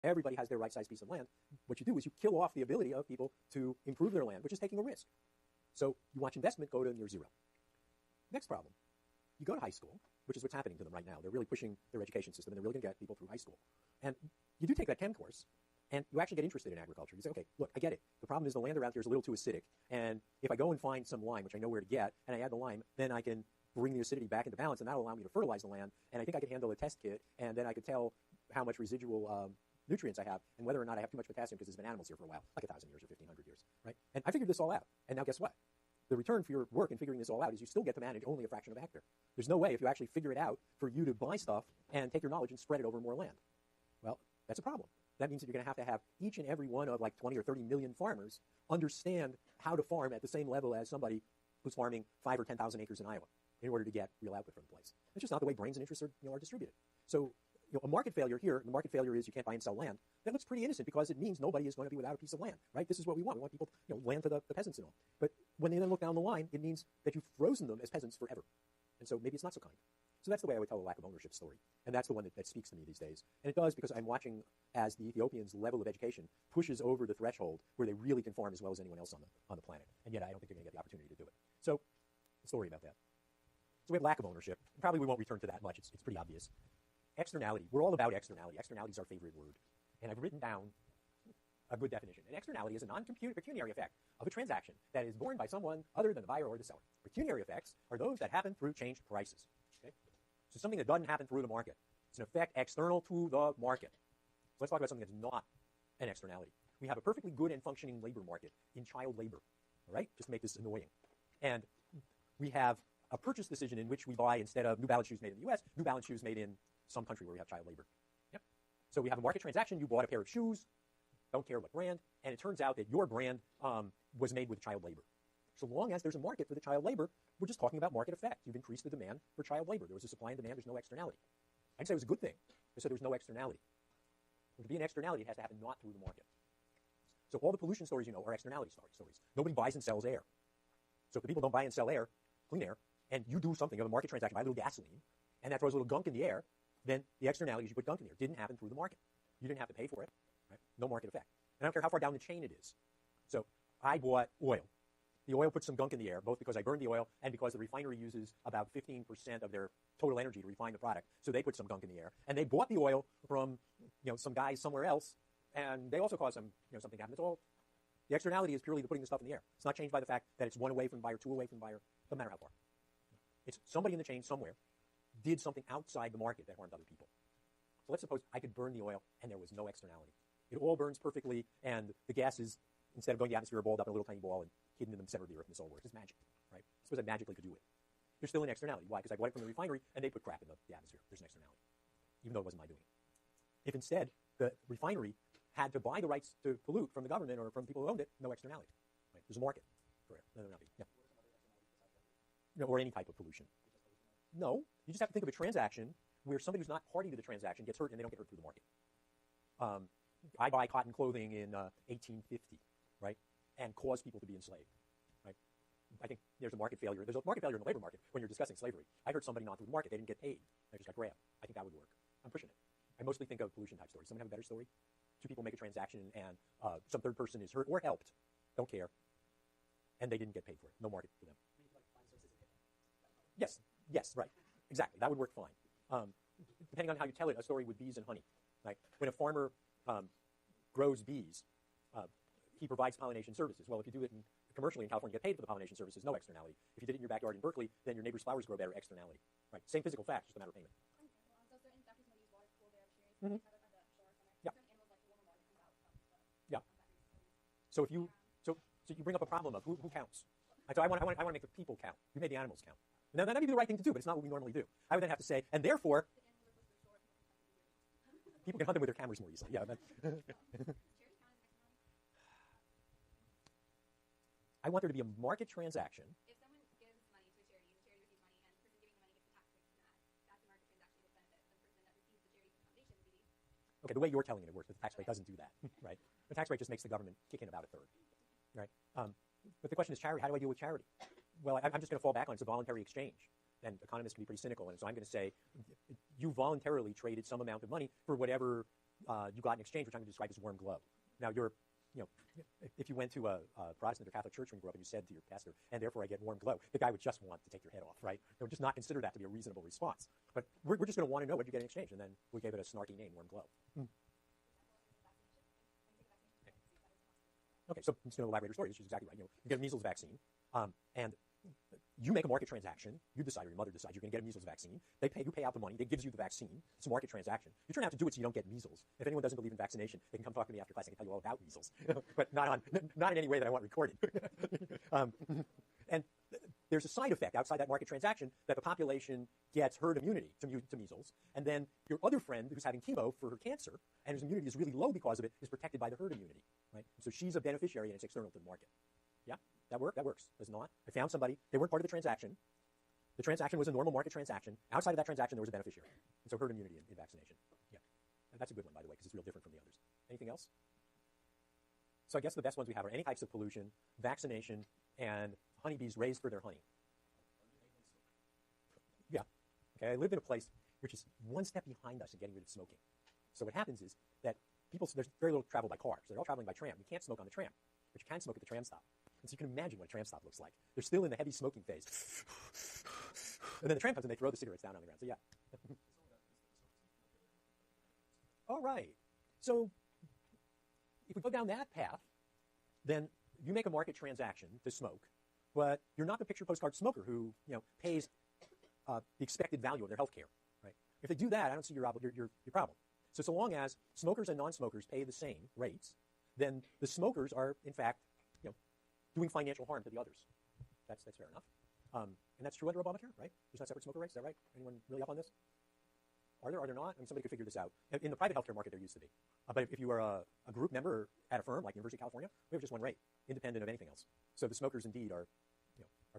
Everybody has their right-sized piece of land. What you do is you kill off the ability of people to improve their land, which is taking a risk. So you watch investment go to near zero. Next problem. You go to high school, which is what's happening to them right now. They're really pushing their education system, and they're really going to get people through high school. And you do take that chem course, and you actually get interested in agriculture. You say, okay, look, I get it. The problem is the land around here is a little too acidic, and if I go and find some lime, which I know where to get, and I add the lime, then I can bring the acidity back into balance, and that'll allow me to fertilize the land, and I think I could handle a test kit, and then I could tell how much residual nutrients I have, and whether or not I have too much potassium, because there's been animals here for a while, like 1,000 years or 1,500 years, right? And I figured this all out, and now guess what? The return for your work in figuring this all out is you still get to manage only a fraction of a hectare. There's no way, if you actually figure it out, for you to buy stuff and take your knowledge and spread it over more land. Well, that's a problem. That means that you're going to have each and every one of like 20 or 30 million farmers understand how to farm at the same level as somebody who's farming 5 or 10,000 acres in Iowa in order to get real output from the place. It's just not the way brains and interests are distributed. So a market failure here, the market failure is you can't buy and sell land. That looks pretty innocent because it means nobody is going to be without a piece of land, right? This is what we want. We want people, land to the peasants and all. But when they then look down the line, it means that you've frozen them as peasants forever. And so maybe it's not so kind. So that's the way I would tell a lack of ownership story. And that's the one that speaks to me these days. And it does because I'm watching as the Ethiopians' level of education pushes over the threshold where they really can farm as well as anyone else on the planet. And yet I don't think they're going to get the opportunity to do it. So the story about that. So we have lack of ownership. Probably we won't return to that much. It's pretty obvious. Externality. We're all about externality. Externality is our favorite word. And I've written down a good definition. An externality is a non-pecuniary effect of a transaction that is borne by someone other than the buyer or the seller. Pecuniary effects are those that happen through changed prices. Okay? So something that doesn't happen through the market. It's an effect external to the market. So let's talk about something that's not an externality. We have a perfectly good and functioning labor market in child labor. All right? Just to make this annoying. And we have a purchase decision in which we buy, instead of New Balance shoes made in the U.S., New Balance shoes made in some country where we have child labor. Yep. So we have a market transaction. You bought a pair of shoes, don't care what brand, and it turns out that your brand was made with child labor. So long as there's a market for the child labor, we're just talking about market effect. You've increased the demand for child labor. There was a supply and demand. There's no externality. I can say it was a good thing. I said there was no externality. But to be an externality, it has to happen not through the market. So all the pollution stories are externality stories. Nobody buys and sells air. So if the people don't buy and sell air, clean air, and you do something, you have a market transaction, buy a little gasoline, and that throws a little gunk in the air, then the externality is you put gunk in there. It didn't happen through the market. You didn't have to pay for it. Right? No market effect. And I don't care how far down the chain it is. So I bought oil. The oil puts some gunk in the air, both because I burned the oil and because the refinery uses about 15% of their total energy to refine the product. So they put some gunk in the air. And they bought the oil from some guys somewhere else, and they also caused something to happen. It's all, the externality is purely the putting the stuff in the air. It's not changed by the fact that it's one away from the buyer, two away from the buyer. Doesn't matter how far. It's somebody in the chain somewhere did something outside the market that harmed other people. So let's suppose I could burn the oil and there was no externality. It all burns perfectly, and the gases, instead of going to the atmosphere, are balled up in a little tiny ball and hidden in the center of the earth, and this all works. It's magic, right? Suppose I magically could do it. There's still an externality. Why? Because I bought it from the refinery, and they put crap in the atmosphere. There's an externality, even though it wasn't my doing. If instead the refinery had to buy the rights to pollute from the government or from people who owned it, no externality. Right? There's a market for it. Yeah. Or any type of pollution. No, you just have to think of a transaction where somebody who's not party to the transaction gets hurt and they don't get hurt through the market. I buy cotton clothing in 1850, right, and cause people to be enslaved, right? I think there's a market failure. There's a market failure in the labor market when you're discussing slavery. I heard somebody not through the market. They didn't get paid. They just got grabbed. I think that would work. I'm pushing it. I mostly think of pollution type stories. Someone have a better story? Two people make a transaction and some third person is hurt or helped, don't care, and they didn't get paid for it. No market for them. Yes, right. Exactly. That would work fine. Depending on how you tell it, a story with bees and honey. Right? When a farmer grows bees, he provides pollination services. Well, if you do it commercially in California, you get paid for the pollination services, no externality. If you did it in your backyard in Berkeley, then your neighbor's flowers grow better, externality. Right? Same physical fact, just a matter of payment. Mm-hmm. Yeah. Yeah. So if you so you bring up a problem of who counts. So I want to make the people count. You made the animals count. Now that would be the right thing to do, but it's not what we normally do. I would then have to say, and therefore, people can hunt them with their cameras more easily. Yeah. I want there to be a market transaction. If someone gives money to a charity, the charity receives money, and the person giving the money gets a tax break from that, that's a market transaction with benefit. The person that receives the charity from the foundation would be. Okay, the way you're telling it works, but the tax rate doesn't do that, right? The tax rate just makes the government kick in about a third, right? But the question is charity. How do I deal with charity? Well, I'm just going to fall back on it's a voluntary exchange. And economists can be pretty cynical, and so I'm going to say you voluntarily traded some amount of money for whatever you got an exchange, which I'm going to describe as warm glow. Now, if you went to a Protestant or Catholic church when you grew up and you said to your pastor, and therefore I get warm glow, the guy would just want to take your head off, right? They would just not consider that to be a reasonable response. But we're just going to want to know what you get in exchange, and then we gave it a snarky name, warm glow. Okay, so I'm just going to elaborate your story. She's exactly right. You get a measles vaccine, and you make a market transaction. You decide, or your mother decides, you're going to get a measles vaccine. You pay out the money. They gives you the vaccine. It's a market transaction. You turn out to do it so you don't get measles. If anyone doesn't believe in vaccination, they can come talk to me after class. I can tell you all about measles, but not in any way that I want recorded. And there's a side effect outside that market transaction that the population gets herd immunity to measles, and then your other friend who's having chemo for her cancer and whose immunity is really low because of it is protected by the herd immunity, right? So she's a beneficiary and it's external to the market. Yeah, that works. Does it not? I found somebody. They weren't part of the transaction. The transaction was a normal market transaction. Outside of that transaction, there was a beneficiary. And so herd immunity in vaccination. Yeah, and that's a good one, by the way, because it's real different from the others. Anything else? So I guess the best ones we have are any types of pollution, vaccination, and honeybees raised for their honey. Yeah. Okay, I lived in a place which is one step behind us in getting rid of smoking. So what happens is that there's very little travel by car. So they're all traveling by tram. You can't smoke on the tram, but you can smoke at the tram stop. And so you can imagine what a tram stop looks like. They're still in the heavy smoking phase. And then the tram comes and they throw the cigarettes down on the ground. So yeah. All right. So if we go down that path, then you make a market transaction to smoke, but you're not the picture postcard smoker who pays the expected value of their health care. Right? If they do that, I don't see your problem. So long as smokers and non-smokers pay the same rates, then the smokers are, in fact, doing financial harm to the others. That's fair enough. And that's true under Obamacare, right? There's not separate smoker rates, is that right? Anyone really up on this? Are there not? I mean, somebody could figure this out. In the private healthcare market, there used to be. But if you are a group member at a firm like University of California, we have just one rate, independent of anything else. So the smokers indeed are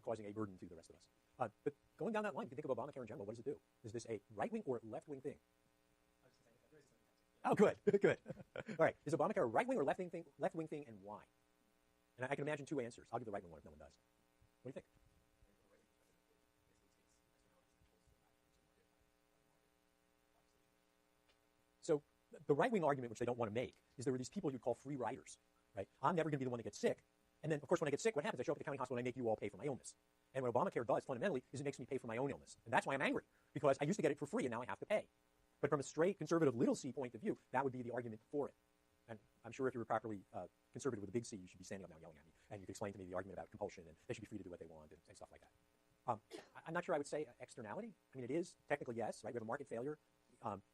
causing a burden to the rest of us. But going down that line, if you think of Obamacare in general, what does it do? Is this a right-wing or left-wing thing? Oh, good, good. All right, is Obamacare a right-wing or left-wing thing, and why? And I can imagine two answers. I'll give the right-wing one if no one does. What do you think? So the right-wing argument, which they don't want to make, is there were these people you'd call free riders, right? I'm never going to be the one that gets sick. And then, of course, when I get sick, what happens? I show up at the county hospital and I make you all pay for my illness. And what Obamacare does, fundamentally, is it makes me pay for my own illness. And that's why I'm angry, because I used to get it for free and now I have to pay. But from a straight conservative little c point of view, that would be the argument for it. And I'm sure if you were properly conservative with a big C, you should be standing up now yelling at me. And you could explain to me the argument about compulsion and they should be free to do what they want and stuff like that. I'm not sure I would say externality. I mean, it is technically yes, right? We have a market failure.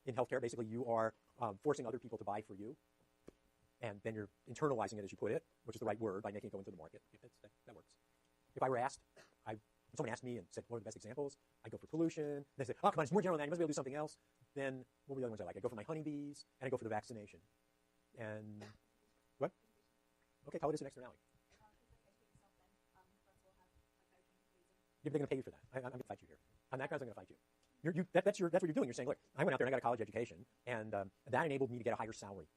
In healthcare, basically, you are forcing other people to buy for you. And then you're internalizing it, as you put it, which is the right word, by making it go into the market. That works. If I were asked, if someone asked me and said, what are the best examples? I'd go for pollution. And they say, oh, come on, it's more general than that. You must be able to do something else. Then what were the other ones I like? I'd go for my honeybees, and I'd go for the vaccination. And what? Okay, tell it is an externality. Yeah, but they're going to pay you for that. I'm going to fight you here. On that grounds, I'm going to fight you. That's what you're doing. You're saying, look, I went out there and I got a college education, and that enabled me to get a higher salary.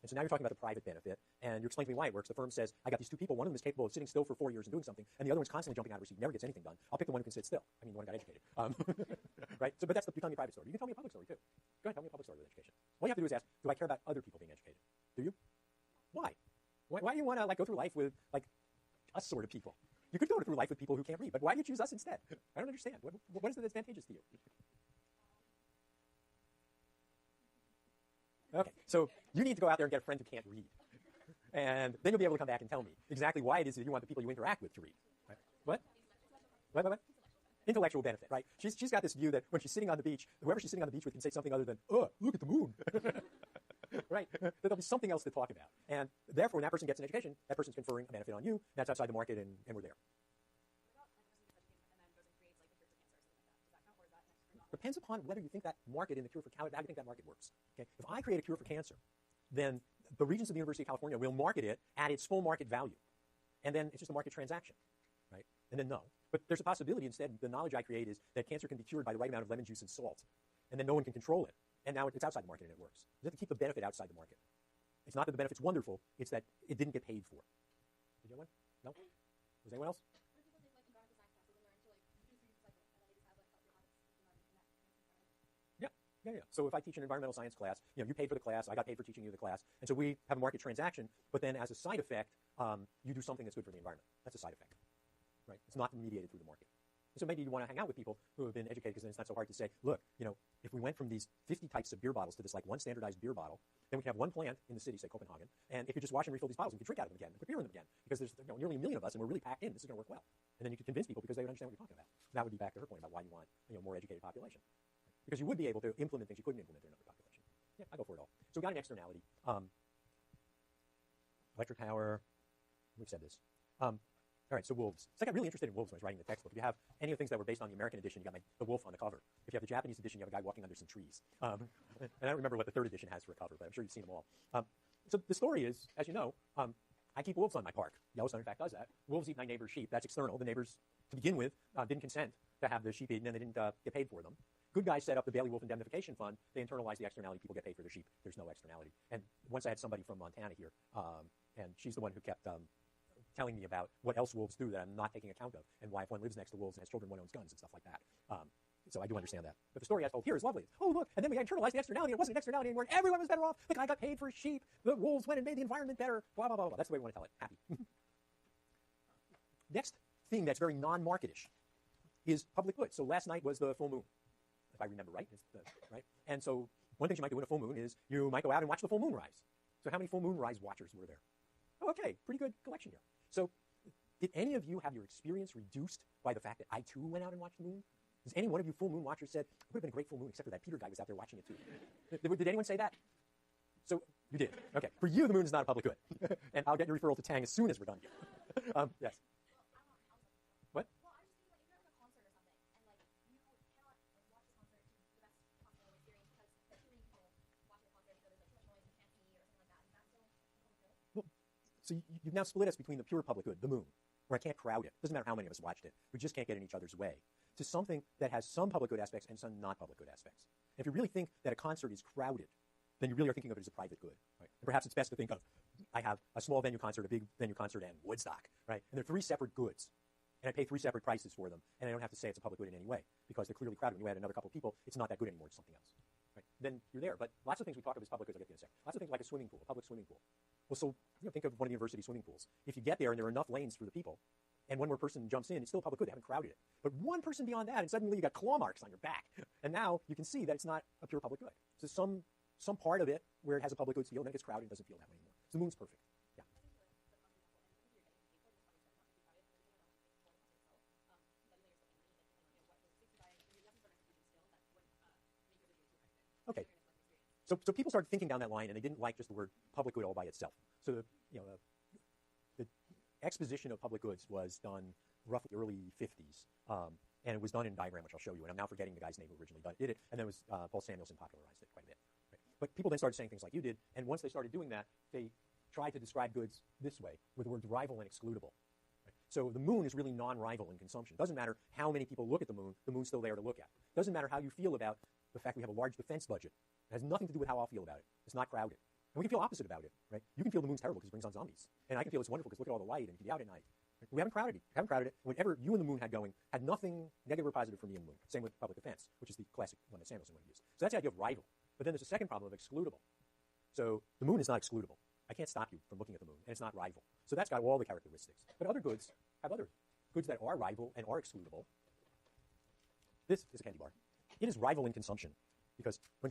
And so now you're talking about the private benefit, and you're explaining to me why it works. The firm says, I got these two people. One of them is capable of sitting still for 4 years and doing something, and the other one's constantly jumping out of her seat, never gets anything done. I'll pick the one who can sit still. I mean, the one who got educated. Right? So, but that's you tell me a private story. You can tell me a public story, too. Go ahead, tell me a public story with education. All you have to do is ask, do I care about other people being educated? Do you? Why? Why do you want to go through life with, us sort of people? You could go through life with people who can't read, but why do you choose us instead? I don't understand. What is it that's advantageous to you? Okay, so you need to go out there and get a friend who can't read. And then you'll be able to come back and tell me exactly why it is that you want the people you interact with to read. Right? What? Intellectual benefit, right? She's got this view that when she's sitting on the beach, whoever she's sitting on the beach with can say something other than, look at the moon. Right? That there'll be something else to talk about. And therefore, when that person gets an education, that person's conferring a benefit on you. That's outside the market, and we're there. Depends upon whether you think that market in the cure for cancer, how do you think that market works? Okay? If I create a cure for cancer, then the Regents of the University of California will market it at its full market value. And then it's just a market transaction, right? And then no. But there's a possibility instead, the knowledge I create is that cancer can be cured by the right amount of lemon juice and salt. And then no one can control it. And now it's outside the market and it works. You have to keep the benefit outside the market. It's not that the benefit's wonderful, it's that it didn't get paid for. Did you have one? No? Was anyone else? Yeah. So if I teach an environmental science class, you paid for the class, I got paid for teaching you the class, and so we have a market transaction, but then as a side effect, you do something that's good for the environment. That's a side effect, right? It's not mediated through the market. So maybe you want to hang out with people who have been educated, because then it's not so hard to say, look, if we went from these 50 types of beer bottles to this like one standardized beer bottle, then we could have one plant in the city, say Copenhagen, and it could just wash and refill these bottles, and we could drink out of them again, and put beer in them again, because there's nearly 1 million of us, and we're really packed in. This is going to work well. And then you could convince people because they would understand what you're talking about. That would be back to her point about why you want more educated population, because you would be able to implement things you couldn't implement in another population. Yeah, I go for it all. So we got an externality. Electric power. We've said this. All right, so wolves. So I got really interested in wolves when I was writing the textbook. If you have any of the things that were based on the American edition, you got the wolf on the cover. If you have the Japanese edition, you have a guy walking under some trees. And I don't remember what the third edition has for a cover, but I'm sure you've seen them all. So the story is, as you know, I keep wolves on my park. Yellowstone, in fact, does that. Wolves eat my neighbor's sheep. That's external. The neighbors, to begin with, didn't consent to have the sheep eaten, and they didn't get paid for them. Good guys set up the Bailey Wolf Indemnification Fund. They internalize the externality. People get paid for their sheep. There's no externality. And once I had somebody from Montana here, and she's the one who kept telling me about what else wolves do that I'm not taking account of, and why if one lives next to wolves and has children, one owns guns and stuff like that. So I do understand that. But the story I told here is lovely. Oh, look, and then we internalized the externality. It wasn't an externality anymore. Everyone was better off. The guy got paid for his sheep. The wolves went and made the environment better. Blah, blah, blah, blah. That's the way we want to tell it. Happy. Next thing that's very non-marketish is public good. So last night was the full moon, if I remember right. Right? And so one thing you might do in a full moon is you might go out and watch the full moon rise. So how many full moon rise watchers were there? Oh, okay, pretty good collection here. So did any of you have your experience reduced by the fact that I too went out and watched the moon? Has any one of you full moon watchers said, it would have been a great full moon except for that Peter guy was out there watching it too? Did anyone say that? So you did. Okay. For you, the moon is not a public good. And I'll get your referral to Tang as soon as we're done here. Yes. What? Well, I was just thinking, like, if you're at a concert or something, and, like, you cannot, like, watch the concert to the best possible experience because there's too many people watching the concert, so there's, like, too much noise and you can't see or something like that. Is that still a public good? Well, so you've now split us between the pure public good, the moon, where I can't crowd it. Doesn't matter how many of us watched it. We just can't get in each other's way, to something that has some public good aspects and some not public good aspects. And if you really think that a concert is crowded, then you really are thinking of it as a private good. Right? And perhaps it's best to think of, I have a small venue concert, a big venue concert, and Woodstock. Right? And they're three separate goods. And I pay three separate prices for them, and I don't have to say it's a public good in any way, because they're clearly crowded. When you add another couple of people, it's not that good anymore, it's something else. Right? Then you're there. But lots of things we talk of as public goods, I'll get to in a second. Lots of things like a swimming pool, a public swimming pool. Well, so think of one of the university swimming pools. If you get there and there are enough lanes for the people, and one more person jumps in, it's still a public good. They haven't crowded it. But one person beyond that, and suddenly you got claw marks on your back. And now you can see that it's not a pure public good. So some part of it where it has a public good feel, then it gets crowded and doesn't feel that way anymore. So the moon's perfect. Yeah. Okay. So people started thinking down that line, and they didn't like just the word public good all by itself. So the exposition of public goods was done roughly early 50s, and it was done in a diagram, which I'll show you. And I'm now forgetting the guy's name who originally did it, and then it was Paul Samuelson popularized it quite a bit. Right? But people then started saying things like you did, and once they started doing that, they tried to describe goods this way, with the words rival and excludable. Right? So the moon is really non-rival in consumption. Doesn't matter how many people look at the moon's still there to look at. Doesn't matter how you feel about the fact we have a large defense budget. It has nothing to do with how I'll feel about it. It's not crowded. And we can feel opposite about it, right? You can feel the moon's terrible because it brings on zombies. And I can feel it's wonderful because look at all the light and you can be out at night. Right? We haven't crowded it. Whatever you and the moon had going had nothing negative or positive for me and the moon. Same with public defense, which is the classic one that Samuelson would use. So that's the idea of rival. But then there's a second problem of excludable. So the moon is not excludable. I can't stop you from looking at the moon, and it's not rival. So that's got all the characteristics. But other goods have other goods that are rival and are excludable. This is a candy bar. It is rival in consumption because when